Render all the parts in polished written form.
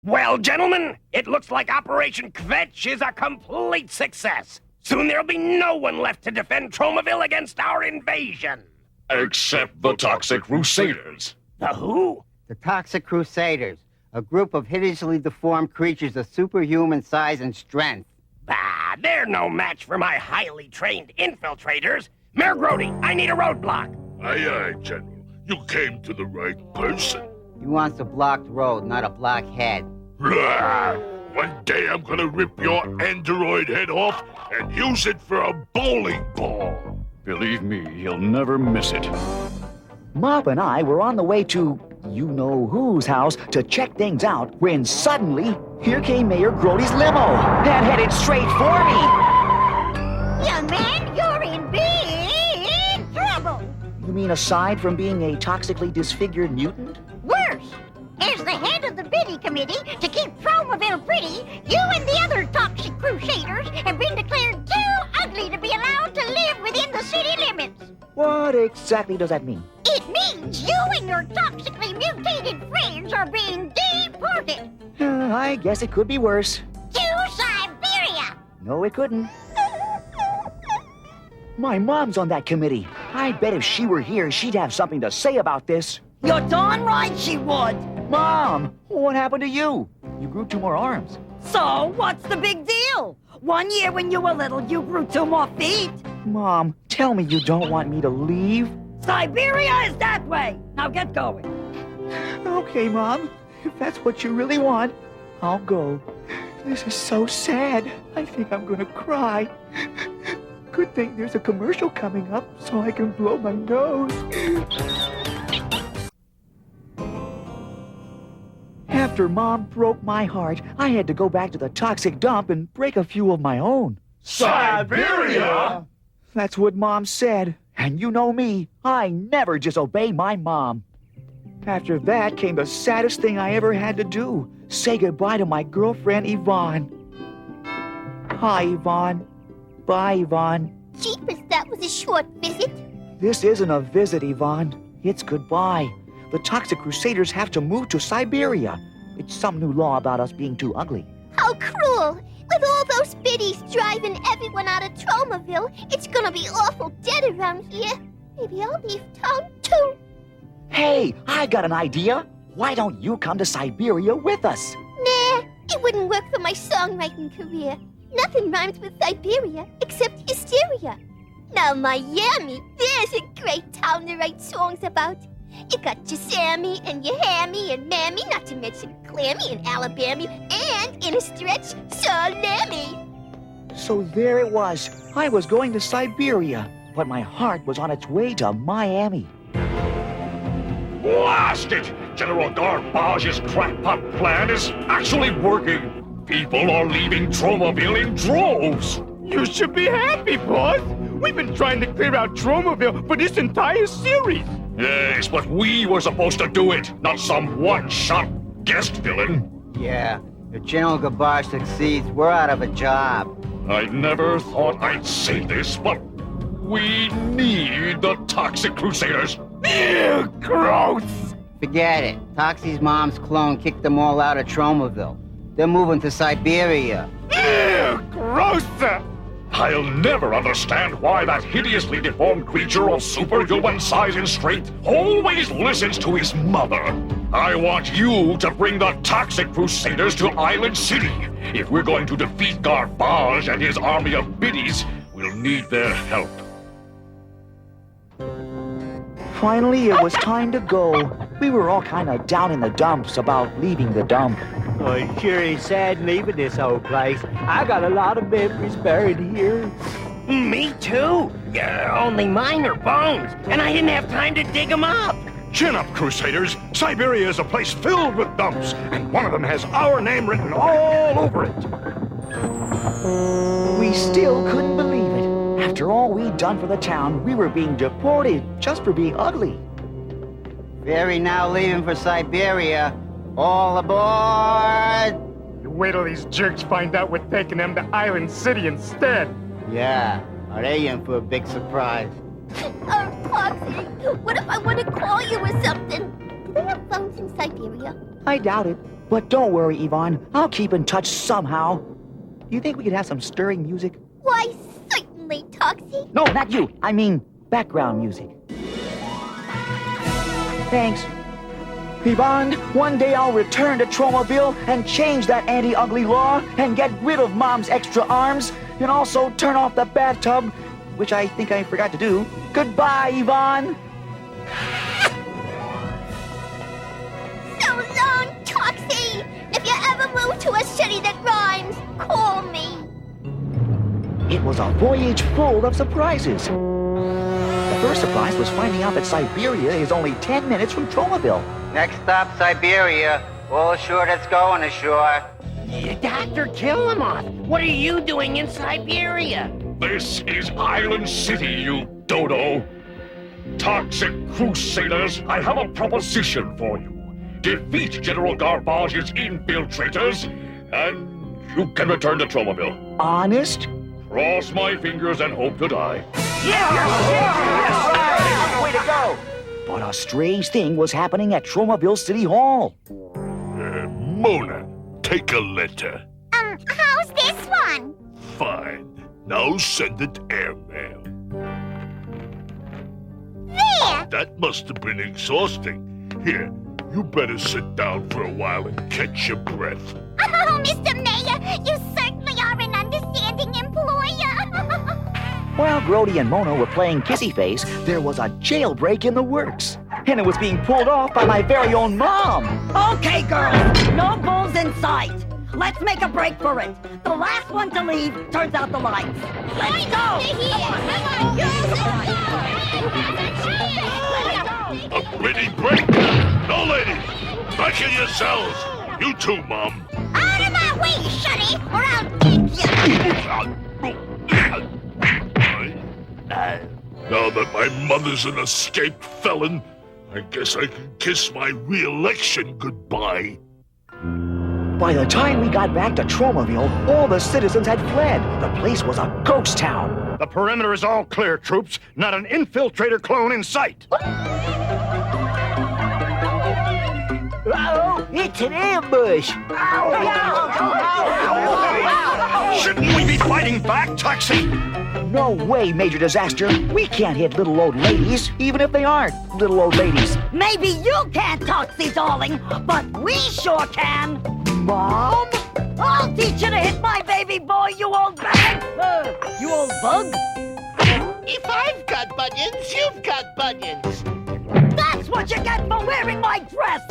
Well, gentlemen, it looks like Operation Kvetch is a complete success. Soon there'll be no one left to defend Tromaville against our invasion. Except the Toxic Crusaders. The who? The Toxic Crusaders, a group of hideously deformed creatures of superhuman size and strength. Bah, they're no match for my highly trained infiltrators. Mayor Grody, I need a roadblock. Aye, aye, General. You came to the right person. He wants a blocked road, not a blockhead. One day I'm gonna rip your android head off and use it for a bowling ball. Believe me, he'll never miss it. Mop and I were on the way to you-know-who's house to check things out when suddenly, here came Mayor Grody's limo and headed straight for me. Young man, you're in big trouble. You mean aside from being a toxically disfigured mutant? Worse, as the head of the Biddy committee to keep Tromaville pretty, you and the other Toxic Crusaders have been declared too ugly to be allowed to live within the city limits. What exactly does that mean? It means you and your toxically mutated friends are being deported I guess it could be worse. to Siberia. No, it couldn't. My mom's on that committee. I bet if she were here, she'd have something to say about this. You're darn right she would. Mom, what happened to you? You grew 2 more arms. So, what's the big deal? 1 year when you were little, you grew 2 more feet. Mom, tell me you don't want me to leave? Siberia is that way. Now get going. Okay, Mom. If that's what you really want, I'll go. This is so sad. I think I'm gonna cry. Good thing there's a commercial coming up so I can blow my nose. After Mom broke my heart, I had to go back to the toxic dump and break a few of my own. Siberia? That's what Mom said. And you know me, I never disobey my mom. After that came the saddest thing I ever had to do. Say goodbye to my girlfriend, Yvonne. Hi, Yvonne. Bye, Yvonne. Jeepers, that was a short visit. This isn't a visit, Yvonne. It's goodbye. The Toxic Crusaders have to move to Siberia. It's some new law about us being too ugly. How cruel! With all those biddies driving everyone out of Tromaville, it's gonna be awful dead around here. Maybe I'll leave town too. Hey, I got an idea. Why don't you come to Siberia with us? Nah, it wouldn't work for my songwriting career. Nothing rhymes with Siberia except hysteria. Now Miami, there's a great town to write songs about. You got your Sammy and your Hammy and Mammy, not to mention Clammy and Alabama, and in a stretch, Salami. So there it was. I was going to Siberia, but my heart was on its way to Miami. Blast it! General Garbage's crackpot plan is actually working. People are leaving Tromaville in droves. You should be happy, boss. We've been trying to clear out Tromaville for this entire series. Yes, but we were supposed to do it, not some one-shot guest villain. Yeah, if General Garbage succeeds, we're out of a job. I never thought I'd say this, but we need the Toxic Crusaders. Ew, gross! Forget it. Toxie's mom's clone kicked them all out of Tromaville. They're moving to Siberia. Ew, gross! I'll never understand why that hideously deformed creature of superhuman size and strength always listens to his mother. I want you to bring the Toxic Crusaders to Island City. If we're going to defeat Garbage and his army of biddies, we'll need their help. Finally, it was time to go. We were all kind of down in the dumps about leaving the dump. Oh, it sure is sad leaving this old place. I got a lot of memories buried here. Me too. Only mine are bones, and I didn't have time to dig them up. Chin up, Crusaders. Siberia is a place filled with dumps, and one of them has our name written all over it. We still couldn't believe it. After all we'd done for the town, we were being deported just for being ugly. Ferry now leaving for Siberia. All aboard! You wait till these jerks find out we're taking them to Island City instead. Yeah, are they in for a big surprise? Oh, Toxic, what if I want to call you or something? Do they have phones in Siberia? I doubt it. But don't worry, Yvonne. I'll keep in touch somehow. Do you think we could have some stirring music? Why, certainly, Toxie. No, not you. I mean, background music. Thanks. Yvonne, one day I'll return to Tromaville and change that anti-ugly law and get rid of Mom's extra arms and also turn off the bathtub, which I think I forgot to do. Goodbye, Yvonne. So long, Toxie. If you ever move to a city that rhymes, call me. It was a voyage full of surprises. The first surprise was finding out that Siberia is only 10 minutes from Tromaville. Next stop, Siberia. All ashore that's going ashore. Dr. Killemoff, what are you doing in Siberia? This is Island City, you dodo. Toxic Crusaders, I have a proposition for you. Defeat General Garbage's infiltrators, and you can return to Tromaville. Honest? Cross my fingers and hope to die. Way to go! But a strange thing was happening at Tromaville City Hall. Mona, take a letter. How's this one? Fine. Now send it airmail. There! That must have been exhausting. Here, you better sit down for a while and catch your breath. Oh, Mr. Mayor, you certainly are an understanding employer. While Grody and Mona were playing Kissy Face, there was a jailbreak in the works. And it was being pulled off by my very own mom. Okay, girls, no bulls in sight. Let's make a break for it. The last one to leave turns out the lights. Let's go! A pretty break. No, ladies. Back in yourselves. You too, Mom. Out of my way, Shuddy, or I'll kick you. Now that my mother's an escaped felon, I guess I can kiss my re-election goodbye. By the time we got back to Tromaville, all the citizens had fled. The place was a ghost town. The perimeter is all clear, troops. Not an infiltrator clone in sight. Uh-oh, it's an ambush. Shouldn't we be fighting back, Toxie? No way, Major Disaster. We can't hit little old ladies, even if they aren't little old ladies. Maybe you can't, Toxie, darling, but we sure can. Mom? I'll teach you to hit my baby boy, you old bag. You old bug. If I've got bunions, you've got bunions. That's what you get for wearing my dress.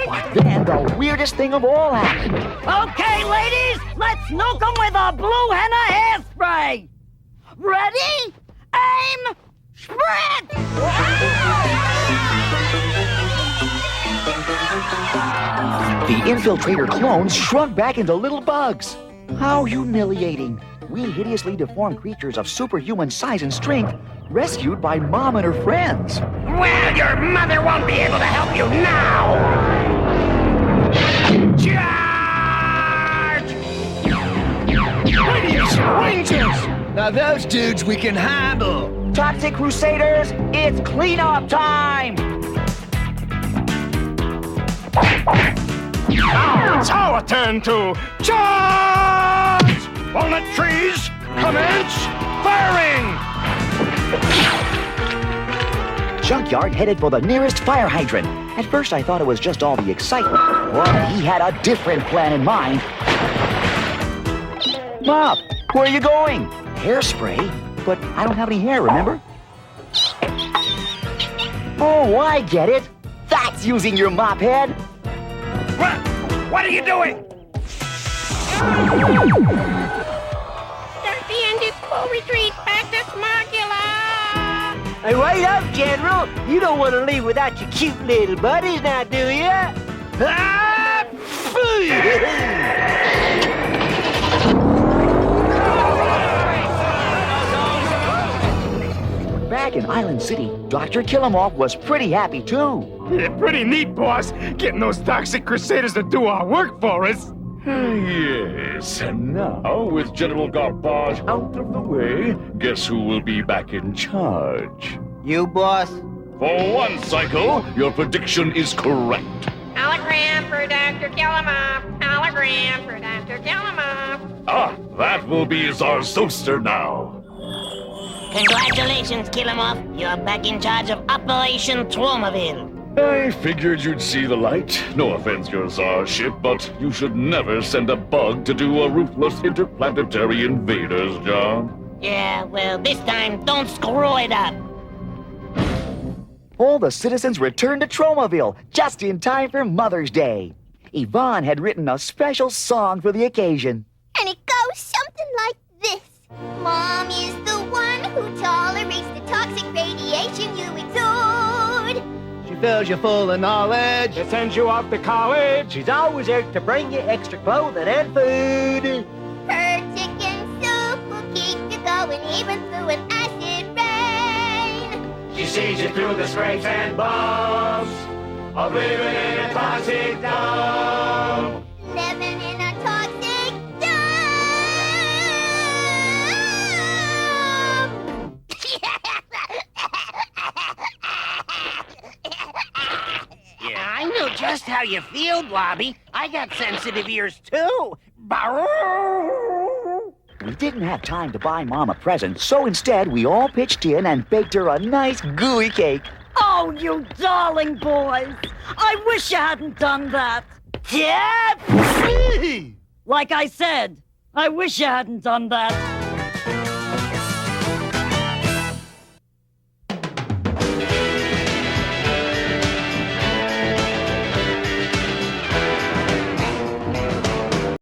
But then the weirdest thing of all happened. Okay, ladies, let's nuke them with a blue henna hairspray. Ready? Aim! Spread! The infiltrator clones shrunk back into little bugs. How humiliating. We hideously deformed creatures of superhuman size and strength, rescued by Mom and her friends. Well, your mother won't be able to help you now! Charge! Radius Rangers! Now those dudes we can handle. Toxic Crusaders, it's cleanup time! Now it's our turn to charge! Walnut trees, commence firing! Junkyard headed for the nearest fire hydrant. At first I thought it was just all the excitement. But he had a different plan in mind. Mop, where are you going? Hairspray? But I don't have any hair, remember? Oh, I get it. That's using your mop head. What are you doing? Start the ended full retreat back to Smogula! Hey, wait up, General. You don't want to leave without your cute little buddies now, do you? Ah, Back in Island City, Dr. Killemoff was pretty happy too. Yeah, pretty neat, boss. Getting those Toxic Crusaders to do our work for us. Yes, and now with General Garbage out of the way, guess who will be back in charge? You, boss? For one cycle, your prediction is correct. Hologram for Dr. Killemoff. Hologram for Dr. Killemoff. Ah, that will be Czar Zosta now. Congratulations, Killemoff. You're back in charge of Operation Tromaville. I figured you'd see the light. No offense, your Czarship, but you should never send a bug to do a ruthless interplanetary invader's job. Yeah, well, this time, don't screw it up. All the citizens returned to Tromaville just in time for Mother's Day. Yvonne had written a special song for the occasion. And it goes something like this. Mom is the one who tolerates the toxic radiation you exude. She fills you full of knowledge. It sends you off to college. She's always out to bring you extra clothing and food. Her chicken soup will keep you going even through an acid rain. She sees you through the scrapes and bumps of living in a toxic dump. Living in a toxic dump. Yeah, I know just how you feel, Blobby. I got sensitive ears, too. We didn't have time to buy Mom a present, so instead we all pitched in and baked her a nice gooey cake. Oh, you darling boys. I wish you hadn't done that. Yeah. Like I said, I wish you hadn't done that.